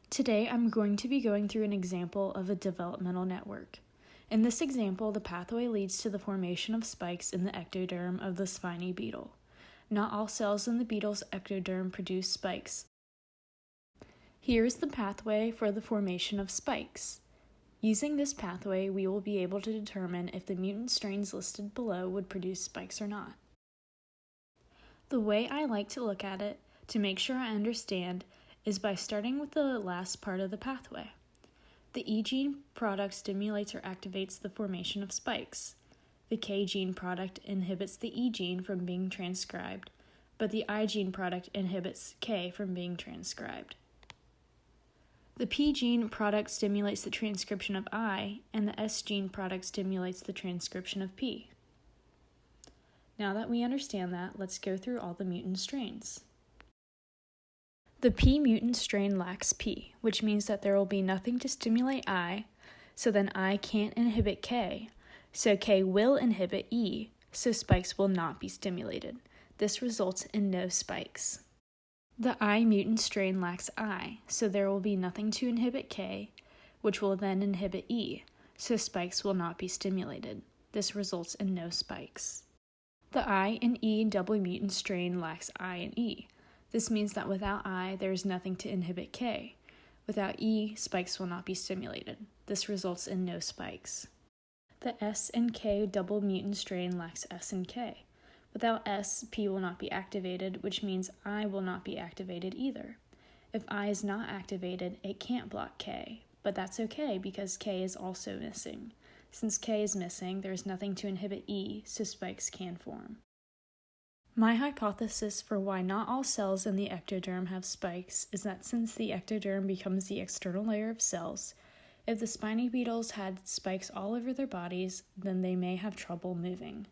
Today I'm going to be going through an example of a developmental network. In this example, the pathway leads to the formation of spikes in the ectoderm of the spiny beetle. Not all cells in the beetle's ectoderm produce spikes. Here is the pathway for the formation of spikes. Using this pathway, we will be able to determine if the mutant strains listed below would produce spikes or not. The way I like to look at it, to make sure I understand, is by starting with the last part of the pathway. The E gene product stimulates or activates the formation of spikes. The K gene product inhibits the E gene from being transcribed, but the I gene product inhibits K from being transcribed. The P gene product stimulates the transcription of I, and the S gene product stimulates the transcription of P. Now that we understand that, let's go through all the mutant strains. The P mutant strain lacks P, which means that there will be nothing to stimulate I, so then I can't inhibit K, so K will inhibit E, so spikes will not be stimulated. This results in no spikes. The I mutant strain lacks I, so there will be nothing to inhibit K, which will then inhibit E, so spikes will not be stimulated. This results in no spikes. The I and E double mutant strain lacks I and E. This means that without I, there is nothing to inhibit K. Without E, spikes will not be stimulated. This results in no spikes. The S and K double mutant strain lacks S and K. Without S, P will not be activated, which means I will not be activated either. If I is not activated, it can't block K, but that's okay because K is also missing. Since K is missing, there is nothing to inhibit E, so spikes can form. My hypothesis for why not all cells in the ectoderm have spikes is that since the ectoderm becomes the external layer of cells, if the spiny beetles had spikes all over their bodies, then they may have trouble moving.